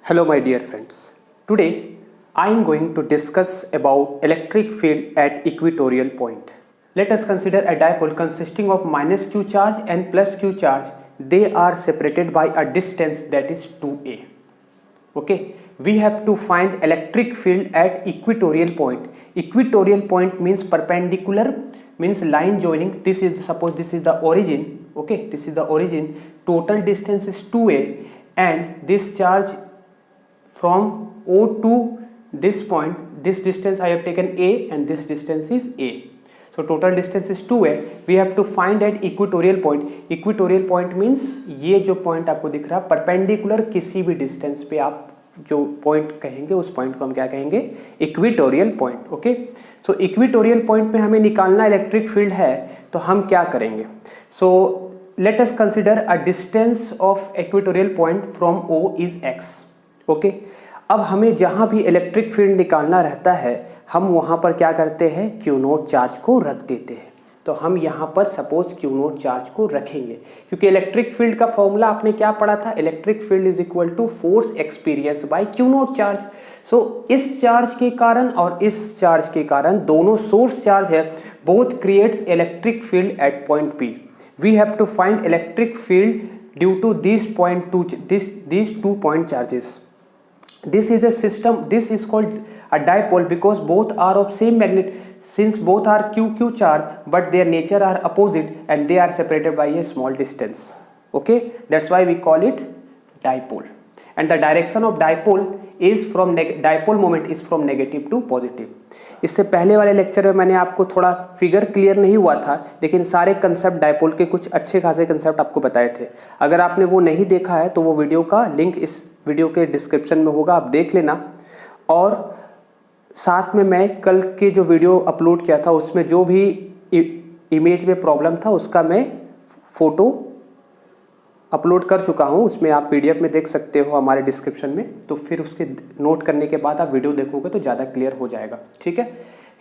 Hello my dear friends. Today I am going to discuss about electric field at equatorial point. Let us consider a dipole consisting of minus q charge and plus q charge. They are separated by a distance that is 2a. Okay, we have to find electric field at equatorial point. Equatorial point means perpendicular, means line joining. This is, suppose this is the origin. Okay, this is the origin. Total distance is 2a and this charge from O to this point, this distance I have taken a and this distance is a. So total distance is 2a. We have to find at equatorial point. Equatorial point means ये जो point आपको दिख रहा है perpendicular किसी भी distance पे आप जो point कहेंगे उस point को हम क्या कहेंगे? Equatorial point. Okay, so equatorial point पे हमें निकालना electric field है तो हम क्या करेंगे? So let us consider a distance of equatorial point from O is x. Okay, अब हमें जहां भी इलेक्ट्रिक फील्ड निकालना रहता है हम वहां पर क्या करते हैं? क्यू नोट चार्ज को रख देते हैं. तो हम यहां पर सपोज क्यू नोट चार्ज को रखेंगे क्योंकि इलेक्ट्रिक फील्ड का फॉर्मूला आपने क्या पढ़ा था? Electric field is equal to force experience by q naught charge. So इस चार्ज के कारण और इस चार्ज के कारण दोनों सोर्स चार्ज है, both creates electric field at point P. We have to find electric field due to these 2 point charges. This is a system, this is called a dipole because both are of same magnet, since both are q charge but their nature are opposite and they are separated by a small distance. Okay, that's why we call it dipole. And the direction of dipole is from dipole moment is from negative to positive. इससे पहले वाले lecture में मैंने आपको थोड़ा figure clear नहीं हुआ था, लेकिन सारे कंसेप्ट डाइपोल के कुछ अच्छे खासे कंसेप्ट आपको बताए थे. अगर आपने वो नहीं देखा है तो वो वीडियो का लिंक इस वीडियो के डिस्क्रिप्शन में होगा, आप देख लेना. और साथ में मैं कल के जो वीडियो अपलोड किया था उसमें जो भी इमेज में प्रॉब्लम था उसका मैं फोटो अपलोड कर चुका हूं, उसमें आप पीडीएफ में देख सकते हो हमारे डिस्क्रिप्शन में. तो फिर उसके नोट करने के बाद आप वीडियो देखोगे तो ज़्यादा क्लियर हो जाएगा. ठीक है,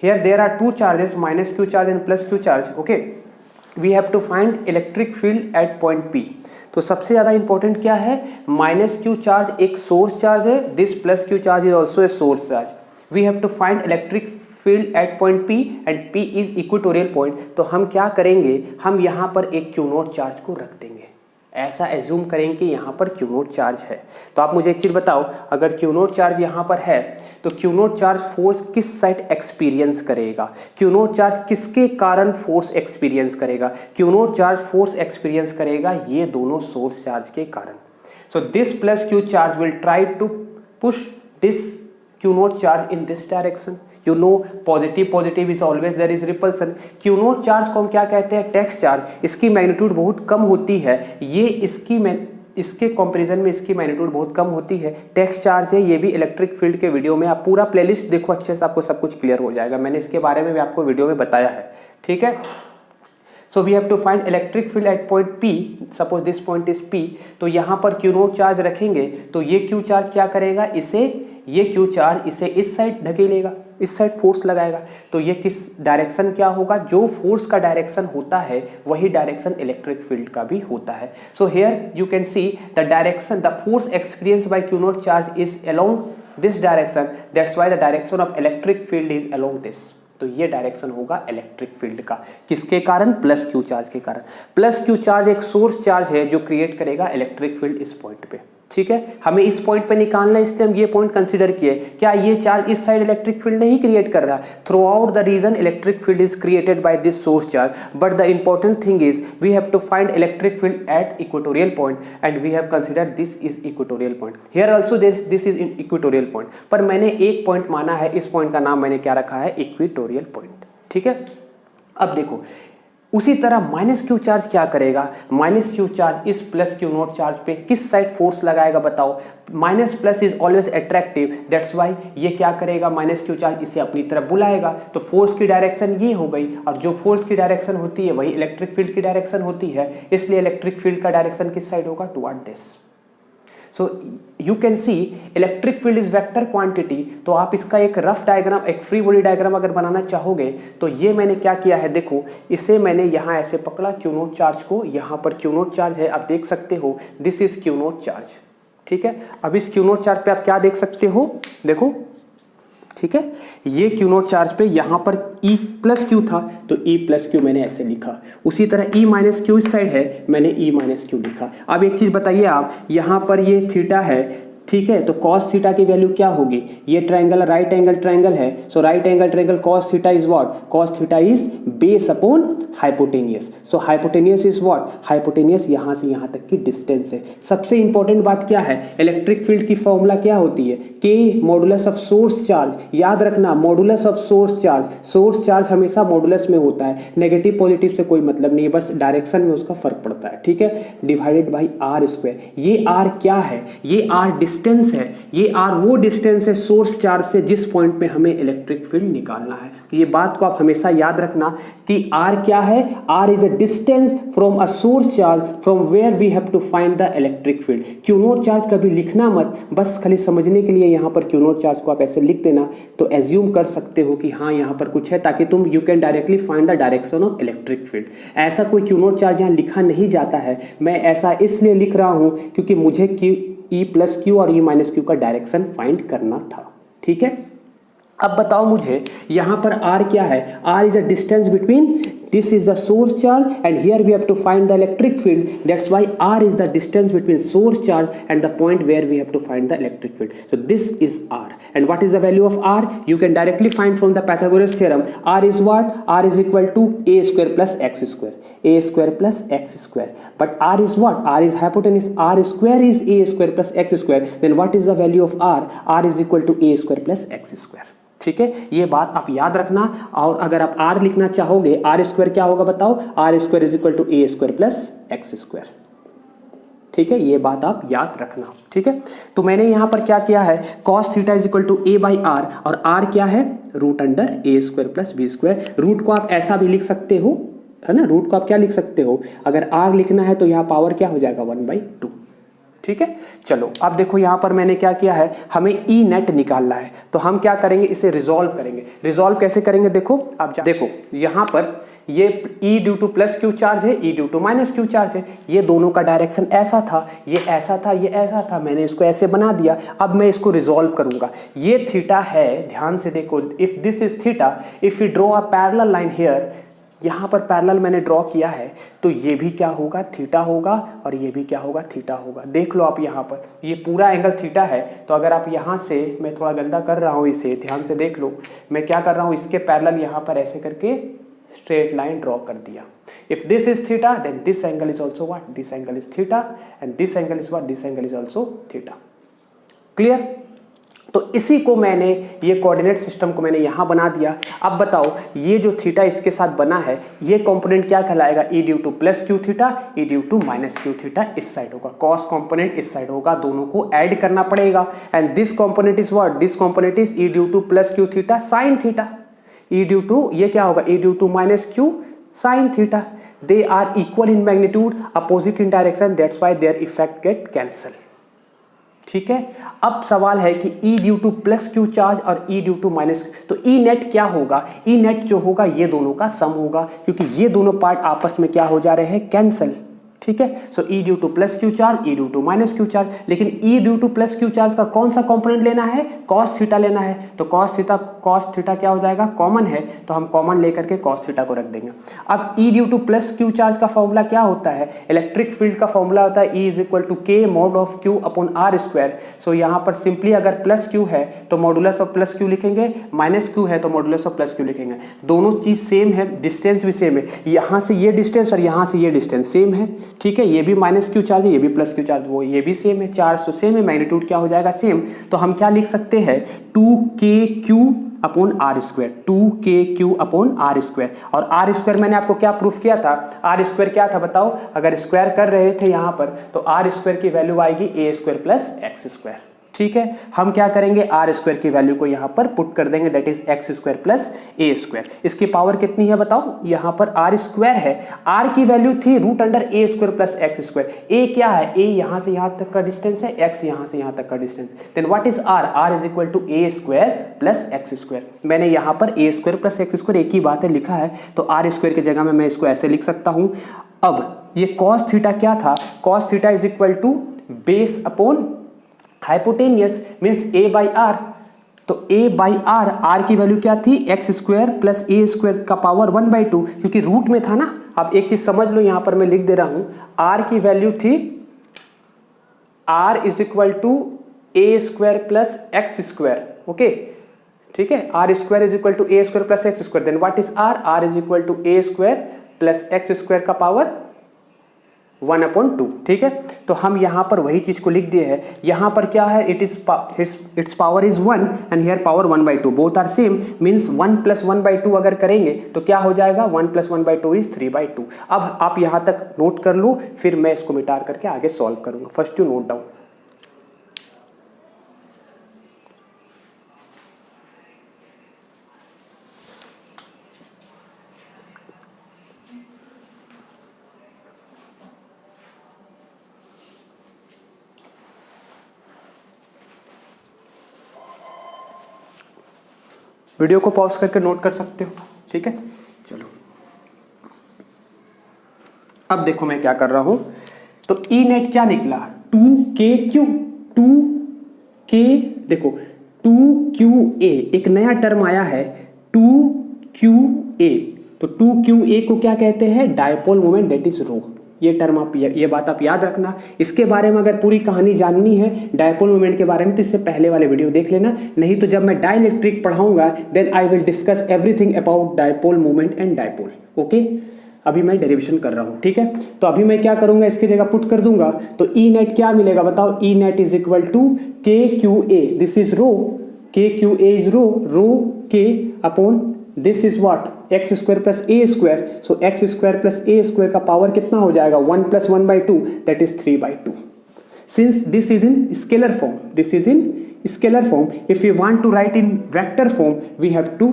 here there are 2 charges, minus Q charge and plus Q charge. Okay, we have to find electric field at point P. तो सबसे ज़्यादा इंपॉर्टेंट क्या है? माइनस क्यू चार्ज एक सोर्स चार्ज है, this plus Q charge is also a source charge. We have to find electric field at point P and P is equatorial point. तो हम क्या करेंगे? हम यहाँ पर एक क्यू नोट चार्ज को रख देंगे. ऐसा एज्यूम करेंगे कि यहाँ पर क्यू नोट चार्ज है. तो आप मुझे एक चीज़ बताओ, अगर क्यू नोट चार्ज यहाँ पर है तो क्यू नोट चार्ज फोर्स किस साइड एक्सपीरियंस करेगा? क्यू नोट चार्ज किसके कारण फोर्स एक्सपीरियंस करेगा? Q naught charge force experience करेगा ये दोनों सोर्स चार्ज के कारण. So this plus Q charge will try to push this Q naught charge in this direction. You know positive is always there is repulsion. Q naught charge को हम क्या कहते हैं? Text charge. इसकी magnitude बहुत कम होती है, ये इसके कंपैरिजन में इसकी मैग्नीट्यूड बहुत कम होती है. टेक्स्ट चार्ज है, ये भी इलेक्ट्रिक फील्ड के वीडियो में आप पूरा प्लेलिस्ट देखो, अच्छे से आपको सब कुछ क्लियर हो जाएगा. मैंने इसके बारे में भी आपको वीडियो में बताया है. ठीक है, so we have to find electric field at point P. Suppose this point is P. तो यहाँ पर क्यू नोट चार्ज रखेंगे तो ये क्यू चार्ज क्या करेगा? ये क्यू चार्ज इसे इस साइड धकेलेगा, इस साइड फोर्स लगाएगा. तो ये किस डायरेक्शन क्या होगा? जो फोर्स का डायरेक्शन होता है वही डायरेक्शन इलेक्ट्रिक फील्ड का भी होता है. So here you can see the direction, the force experience by q naught charge is along this direction. That's why the direction of electric field is along this. तो ये direction होगा electric field का. किसके कारण? Plus Q charge के कारण. Plus Q charge एक source charge है जो क्रिएट करेगा इलेक्ट्रिक फील्ड इस पॉइंट पे. ठीक है, हमें इस पॉइंट पे निकालना है, इसलिए हम ये पॉइंट कंसीडर किए. क्या ये चार्ज इस साइड इलेक्ट्रिक फील्ड नहीं क्रिएट कर रहा? Throughout the region electric field is created by this source charge. But the important thing is we have to find electric field at equatorial point and we have considered this is equatorial point. Here also this is in equatorial point. पर मैंने एक point माना है, इस point का नाम मैंने क्या रखा है? Equatorial point. ठीक है, अब देखो उसी तरह माइनस क्यू चार्ज क्या करेगा? माइनस क्यू चार्ज इस प्लस क्यू नोट चार्ज पे किस साइड फोर्स लगाएगा? बताओ. Minus plus is always attractive, that's why ये क्या करेगा? माइनस क्यू चार्ज इसे अपनी तरफ बुलाएगा. तो फोर्स की डायरेक्शन ये हो गई, और जो फोर्स की डायरेक्शन होती है वही इलेक्ट्रिक फील्ड की डायरेक्शन होती है. इसलिए इलेक्ट्रिक फील्ड का डायरेक्शन किस साइड होगा? Toward this. So you can see electric field is vector quantity. तो आप इसका एक रफ डायग्राम, एक फ्री बॉडी डायग्राम अगर बनाना चाहोगे तो ये मैंने क्या किया है, देखो इसे मैंने यहाँ ऐसे पकड़ा क्यू नोट चार्ज को. यहाँ पर क्यू नोट चार्ज है, आप देख सकते हो this is Q naught charge. ठीक है। अब इस क्यू नोट चार्ज पे आप क्या देख सकते हो, देखो, ठीक है, ये क्यू नोट चार्ज पे यहाँ पर E प्लस क्यू था तो E प्लस क्यू मैंने ऐसे लिखा, उसी तरह E माइनस क्यू इस साइड है, मैंने E माइनस क्यू लिखा। अब एक चीज बताइए आप, यहाँ पर ये थीटा है, ठीक है, तो कॉस थीटा की वैल्यू क्या होगी, ये ट्रायंगल राइट एंगल ट्रायंगल है, so right angle triangle cos theta is what, cos theta is base upon hypotenuse, so hypotenuse is what, hypotenuse यहां से यहां तक की डिस्टेंस है। सबसे इंपॉर्टेंट बात क्या है, इलेक्ट्रिक फील्ड की फॉर्मूला क्या होती है, के मॉडुलस ऑफ सोर्स चार्ज, याद रखना modulus of source charge, source charge हमेशा मॉडुलस में होता है, नेगेटिव पॉजिटिव से कोई मतलब नहीं है, बस डायरेक्शन में उसका फर्क पड़ता है, ठीक है, डिवाइडेड बाई आर स्क्वायर। ये आर क्या है, ये आर डिस्टेंस है, ये आर वो डिस्टेंस है सोर्स चार्ज से जिस पॉइंट पे हमें इलेक्ट्रिक फील्ड निकालना है। तो ये बात को आप हमेशा याद रखना कि आर क्या है, r is a distance from a source charge from where we have to find the electric field. Q naught charge कभी लिखना मत, बस खाली समझने के लिए यहाँ पर क्यू नोट चार्ज को आप ऐसे लिख देना तो एज्यूम कर सकते हो कि हाँ यहाँ पर कुछ है, ताकि तुम you can directly find the direction of electric field. ऐसा कोई क्यू नोट चार्ज यहाँ लिखा नहीं जाता है, मैं ऐसा इसलिए लिख रहा हूँ क्योंकि मुझे E प्लस क्यू और E माइनस क्यू का डायरेक्शन फाइंड करना था, ठीक है। अब बताओ मुझे यहाँ पर R क्या है, R is a distance between, this is the source charge and here we have to find the electric field, that's why R is the distance between source charge and the point where we have to find the electric field, so this is R. And what is the value of R, you can directly find from the Pythagoras theorem, R is what, R is equal to a square plus x square, a square plus x square, but R is what, R is hypotenuse, R square is a square plus x square, then what is the value of R, R is equal to a square plus x square, ठीक है। ये बात आप याद रखना, और अगर आप R लिखना चाहोगे, R स्क्वायर क्या होगा बताओ, R square is equal to a square plus x square, ठीक है, ये बात आप याद रखना, ठीक है। तो मैंने यहाँ पर क्या किया है, cos theta is equal to a by r, और R क्या है, root under a square plus b square. Root को आप ऐसा भी लिख सकते हो, है ना, रूट को आप क्या लिख सकते हो, अगर R लिखना है तो यहाँ पावर क्या हो जाएगा 1/2, ठीक है। चलो अब देखो यहाँ पर मैंने क्या किया है, हमें ई नेट निकालना है, तो हम क्या करेंगे, इसे रिजॉल्व करेंगे। रिजॉल्व कैसे करेंगे, देखो अब देखो यहाँ पर ये E due to plus Q charge है, E due to minus Q charge है, ये दोनों का डायरेक्शन ऐसा था, ये ऐसा था, ये ऐसा था, मैंने इसको ऐसे बना दिया। अब मैं इसको रिजॉल्व करूंगा, ये थीटा है, ध्यान से देखो, if this is theta, if you draw a parallel line here, यहाँ पर पैरेलल मैंने ड्रॉ किया है, तो ये भी क्या होगा, थीटा होगा, और ये भी क्या होगा, थीटा होगा। देख लो आप यहाँ पर ये पूरा एंगल थीटा है, तो अगर आप यहाँ से, मैं थोड़ा गंदा कर रहा हूँ इसे, ध्यान से देख लो, मैं क्या कर रहा हूँ, इसके पैरेलल यहाँ पर ऐसे करके स्ट्रेट लाइन ड्रॉ कर दिया। If this is theta then this angle is also what, this angle is theta, and this angle is what, this angle is also theta. Clear? तो इसी को मैंने, ये कोऑर्डिनेट सिस्टम को मैंने यहां बना दिया। अब बताओ ये जो थीटा इसके साथ बना है, ये कंपोनेंट क्या कहलाएगा, E due to plus q theta, E due to minus q theta इस साइड होगा, कॉस कंपोनेंट इस साइड होगा, दोनों को ऐड करना पड़ेगा। And this component is what, this component is E due to plus q theta sine theta, E due to, ये क्या होगा, E due to minus q sine theta, they are equal in magnitude, opposite in direction, that's why their effect get cancel, ठीक है। अब सवाल है कि E due to plus Q charge और E ड्यू टू माइनस, तो E net क्या होगा, E नेट जो होगा ये दोनों का सम होगा, क्योंकि ये दोनों पार्ट आपस में क्या हो जा रहे हैं, कैंसल, ठीक है। So E due to plus Q charge, E due to minus Q charge, लेकिन E due to plus Q charge का कौन सा कंपोनेंट लेना है, cos थीटा लेना है, तो cos थीटा क्या हो जाएगा, कॉमन है, तो हम कॉमन लेकर के cos थीटा को रख देंगे। अब E due to plus Q charge का फॉर्मूला क्या होता है, इलेक्ट्रिक फील्ड का फॉर्मूला होता है E is equal to k mod of q upon r square. So यहाँ पर सिंपली अगर प्लस क्यू है तो मॉडुलस ऑफ प्लस क्यू लिखेंगे, माइनस क्यू है तो मॉडुलस ऑफ प्लस क्यू लिखेंगे, दोनों चीज सेम है, डिस्टेंस भी सेम है, यहाँ से ये डिस्टेंस और यहाँ से ये डिस्टेंस सेम है, ठीक है। ये भी माइनस क्यू चार्ज है, ये भी प्लस क्यू चार्ज, वो ये भी सेम है, चार्ज तो सेम है, मैग्नीट्यूड क्या हो जाएगा, सेम। तो हम क्या लिख सकते हैं, 2kq upon r square, 2kq upon r square. और आर स्क्वायर मैंने आपको क्या प्रूफ किया था, आर स्क्वायर क्या था बताओ, अगर स्क्वायर कर रहे थे यहाँ पर तो आर स्क्वायर की वैल्यू आएगी ए स्क्वायर प्लस एक्स स्क्वायर, ठीक है। हम क्या करेंगे, आर स्क्वायर की वैल्यू को यहाँ पर पुट कर देंगे, that is x square plus a square. इसकी पावर कितनी है बताओ, यहाँ पर आर स्क्वायर है, आर की वैल्यू थी root under a square plus x square, ए क्या है, ए यहाँ से यहाँ तक का डिस्टेंस है, एक्स यहाँ से यहाँ तक का distance, then what is r, r is equal to a square plus x square. मैंने यहाँ पर a square plus x square एक ही बात है लिखा है, तो आर स्क्वायर की जगह में मैं इसको ऐसे लिख सकता हूँ। अब ये cos थीटा क्या था, cos theta is equal to base upon hypotenuse means a by r, तो a बाई आर, आर की वैल्यू क्या थी x square plus a square का पावर 1/2, क्योंकि रूट में था ना। अब एक चीज समझ लो, यहां पर मैं लिख दे रहा हूं, r की वैल्यू थी r is equal to a square plus x square, okay ठीक है, r square is equal to a square plus x square, then what is r, r is equal to a square plus x square का power 1/2, ठीक है। तो हम यहां पर वही चीज को लिख दिए हैं, यहां पर क्या है, it's power is 1 and here power 1/2, both are same, means 1 + 1/2 अगर करेंगे तो क्या हो जाएगा, 1 + 1/2 इज 3/2। अब आप यहां तक नोट कर लो, फिर मैं इसको मिटा करके आगे सॉल्व करूंगा। First you note down. Video को पॉज करके नोट कर सकते हो, ठीक है। चलो अब देखो मैं क्या कर रहा हूं, तो ई नेट क्या निकला, 2kq, 2k, देखो 2qa, एक नया टर्म आया है 2qa, तो 2qa को क्या कहते हैं, डायपोल मोमेंट, दैट इज रो। ये टर्म आप, ये बात आप याद रखना। इसके बारे में अगर पूरी कहानी जाननी है डायपोल मोमेंट के बारे में तो इससे पहले वाले वीडियो देख लेना, नहीं तो जब मैं डाइलेक्ट्रिक पढ़ाऊंगा then I will discuss everything about dipole moment and dipole, okay. अभी मैं डेरिवेशन कर रहा हूं, ठीक है। तो अभी मैं क्या करूंगा, इसकी जगह पुट कर दूंगा, तो ई नेट क्या मिलेगा बताओ, E net is equal to KQA, this is r, KQA is r K upon this is what, x square plus a square, so x square plus a square का power कितना हो जाएगा, 1 + 1/2, that is 3/2। Since this is in scalar form, this is in scalar form, if you want to write in vector form we have to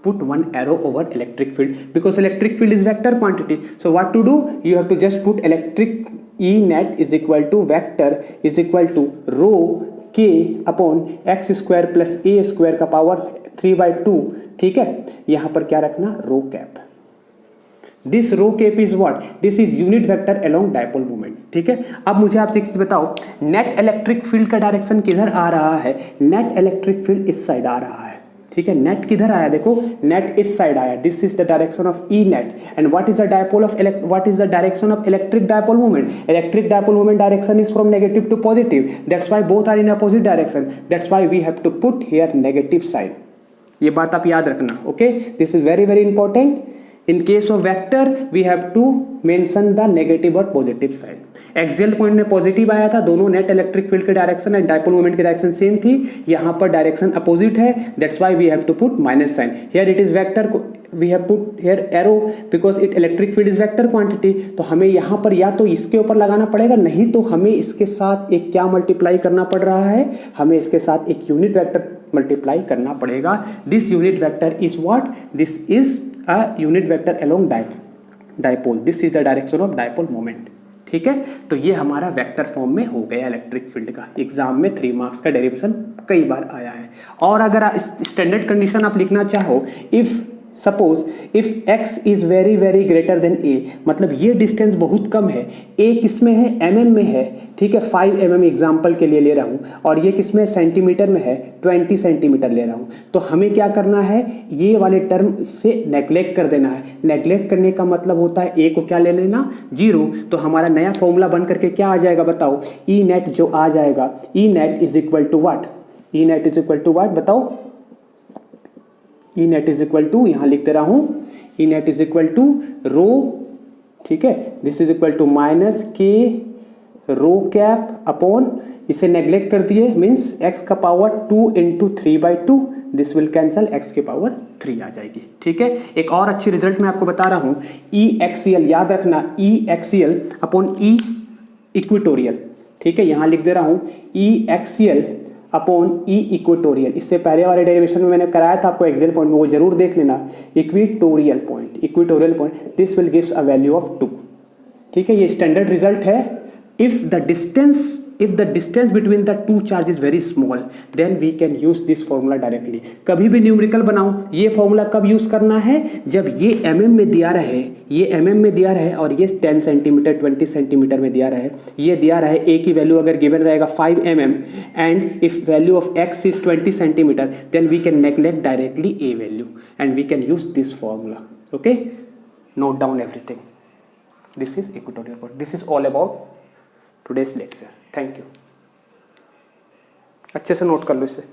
put one arrow over electric field, because electric field is vector quantity. So what to do, you have to just put electric E net is equal to vector is equal to rho k upon x square plus a square का power 3/2, ठीक है। यहां पर क्या रखना, रो cap, this row cap is what, this is unit vector along dipole moment, ठीक है। अब मुझे आप एक चीज बताओ, नेट इलेक्ट्रिक फील्ड का डायरेक्शन किधर आ रहा है, नेट इलेक्ट्रिक फील्ड इस साइड आ रहा है, ठीक है। नेट किधर आया, देखो नेट इस साइड आया, this is the direction of E net, and what is the dipole of what is the direction of electric dipole moment, electric dipole moment direction is from negative to positive, that's why both are in opposite direction, that's why we have to put here negative sign. ये बात आप याद रखना, okay, this is very very important. In case of vector we have to mention the negative और positive side. Axial point में positive आया था, दोनों नेट इलेक्ट्रिक फील्ड के डायरेक्शन एंड डायपोल मोमेंट की डायरेक्शन सेम थी, यहाँ पर डायरेक्शन अपोजिट है, that's why we have to put minus sign. Here it is vector, we have put here arrow because it electric field is vector quantity, तो हमें यहाँ पर या तो इसके ऊपर लगाना पड़ेगा, नहीं तो हमें इसके साथ एक क्या मल्टीप्लाई करना पड़ रहा है, हमें इसके साथ एक यूनिट वेक्टर मल्टीप्लाई करना पड़ेगा। This unit vector is what, this is a unit vector along dipole, this is the direction of dipole moment, ठीक है। तो ये हमारा वेक्टर फॉर्म में हो गया इलेक्ट्रिक फील्ड का, एग्जाम में 3 मार्क्स का डेरिवेशन कई बार आया है। और अगर स्टैंडर्ड कंडीशन आप लिखना चाहो, if suppose if x is very very greater than a, मतलब ये डिस्टेंस बहुत कम है, a किस में है, mm में है, ठीक है, 5 mm एग्जाम्पल के लिए ले रहा हूँ, और ये किस में सेंटीमीटर में है, 20 सेंटीमीटर ले रहा हूँ, तो हमें क्या करना है, ये वाले टर्म से नेग्लेक्ट कर देना है। नेग्लेक्ट करने का मतलब होता है a को क्या ले लेना, 0, तो हमारा नया फॉर्मूला बन करके क्या आ जाएगा बताओ, ई नेट जो आ जाएगा, E net is equal to what, E net is equal to what बताओ, E net is equal to, यहां लिख दे रहा हूं, E net is equal to r, ठीक है, this is equal to minus k r cap upon, इसे neglect कर दिए, मीन्स x का power 2 × 3/2, this will cancel, x की पावर 3 आ जाएगी, ठीक है। एक और अच्छी रिजल्ट मैं आपको बता रहा हूं, ई एक्सियल, याद रखना, ई एक्सियल अपॉन ई इक्वेटोरियल, ठीक है, यहां लिख दे रहा हूं ई एक्सियल अपॉन ई इक्वेटोरियल। इससे पहले वाले डेरिवेशन में मैंने कराया था आपको एक्सियल पॉइंट में, वो जरूर देख लेना, equatorial point, this will gives a value of 2, ठीक है। ये स्टैंडर्ड रिजल्ट है। If the distance if the distance between the two charge is very small, then we can use this formula directly. कभी भी न्यूमेरिकल बनाओ, ये formula कब use करना है, जब ये mm में दिया रहे, ये mm में दिया रहे और ये 10 सेंटीमीटर 20 सेंटीमीटर में दिया रहे, ये दिया रहे a की वैल्यू अगर गिवन रहेगा 5 mm and if value of x is 20 centimeter, then we can neglect directly a value and we can use this formula. Okay, note down everything. This is equatorial point. This is all about today's lecture. Thank you. अच्छे से note कर लो इसे.